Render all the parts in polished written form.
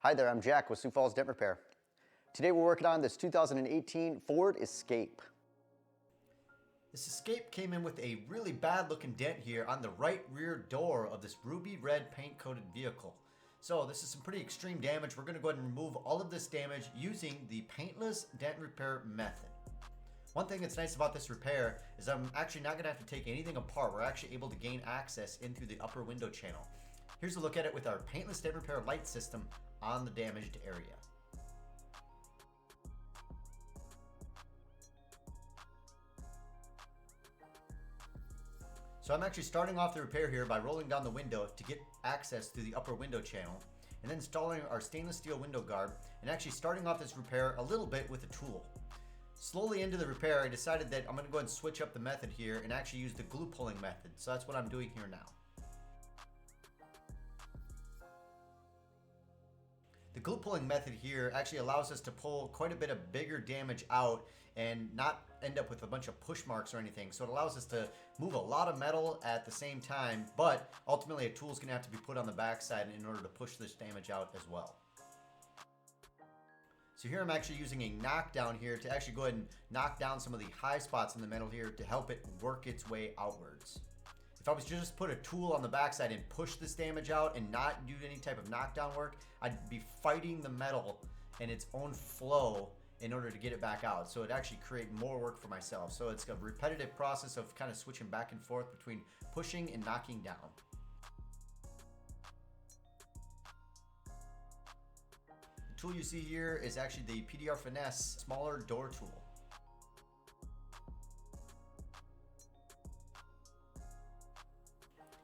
Hi there, I'm Jack with Sioux Falls Dent Repair. Today we're working on this 2018 Ford Escape. This Escape came in with a really bad looking dent here on the right rear door of this ruby red paint coated vehicle. So this is some pretty extreme damage. We're going to go ahead and remove all of this damage using the Paintless Dent repair method. One thing that's nice about this repair is I'm actually not going to have to take anything apart. We're actually able to gain access in through the upper window channel. Here's a look at it with our Paintless Dent repair light system on the damaged area. So I'm actually starting off the repair here by rolling down the window to get access through the upper window channel, and then installing our stainless steel window guard, and actually starting off this repair a little bit with a tool. Slowly into the repair, I decided that I'm going to go ahead and switch up the method here and actually use the glue pulling method. So that's what I'm doing here now. The glue pulling method here actually allows us to pull quite a bit of bigger damage out and not end up with a bunch of push marks or anything. So it allows us to move a lot of metal at the same time, but ultimately a tool is going to have to be put on the backside in order to push this damage out as well. So here I'm actually using a knockdown here to actually go ahead and knock down some of the high spots in the metal here to help it work its way outwards. If I was to just put a tool on the backside and push this damage out and not do any type of knockdown work, I'd be fighting the metal in its own flow in order to get it back out. So it actually create more work for myself. So it's a repetitive process of kind of switching back and forth between pushing and knocking down. The tool you see here is actually the PDR Finesse smaller door tool.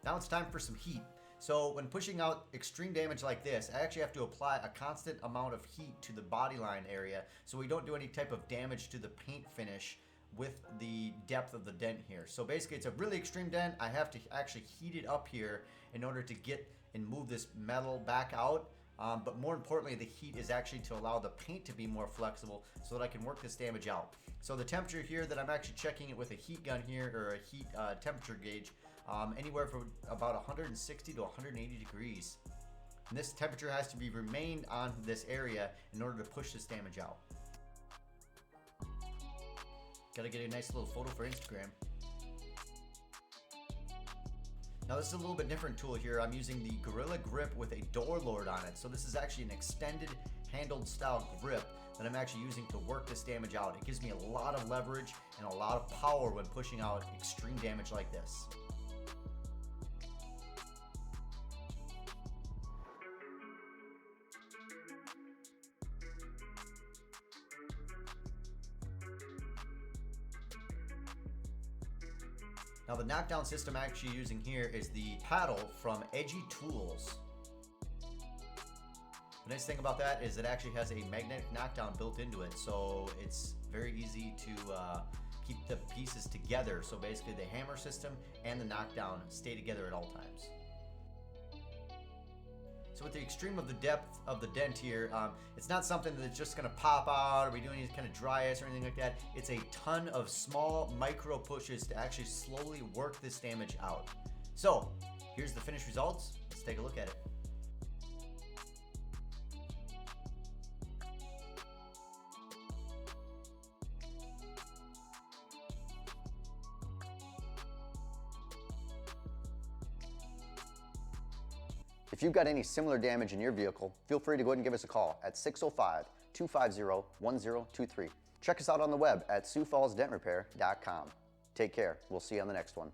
Now it's time for some heat. So when pushing out extreme damage like this, I actually have to apply a constant amount of heat to the body line area so we don't do any type of damage to the paint finish with the depth of the dent here. So basically it's a really extreme dent. I have to actually heat it up here in order to get and move this metal back out. But more importantly, the heat is actually to allow the paint to be more flexible so that I can work this damage out. So the temperature here that I'm actually checking it with a heat gun here, or a heat temperature gauge, anywhere from about 160 to 180 degrees. And this temperature has to be remained on this area in order to push this damage out. Gotta get a nice little photo for Instagram. Now this is a little bit different tool here. I'm using the Gorilla Grip with a door lord on it. So this is actually an extended handled style grip that I'm actually using to work this damage out. It gives me a lot of leverage and a lot of power when pushing out extreme damage like this. Now the knockdown system I'm actually using here is the paddle from Edgy Tools. The nice thing about that is it actually has a magnetic knockdown built into it, so it's very easy to keep the pieces together. So basically the hammer system and the knockdown stay together at all times. So with the extreme of the depth of the dent here, it's not something that's just gonna pop out or we do any kind of dry ice or anything like that. It's a ton of small micro pushes to actually slowly work this damage out. So here's the finished results. Let's take a look at it. If you've got any similar damage in your vehicle, feel free to go ahead and give us a call at 605-250-1023. Check us out on the web at SiouxFallsDentRepair.com. Take care. We'll see you on the next one.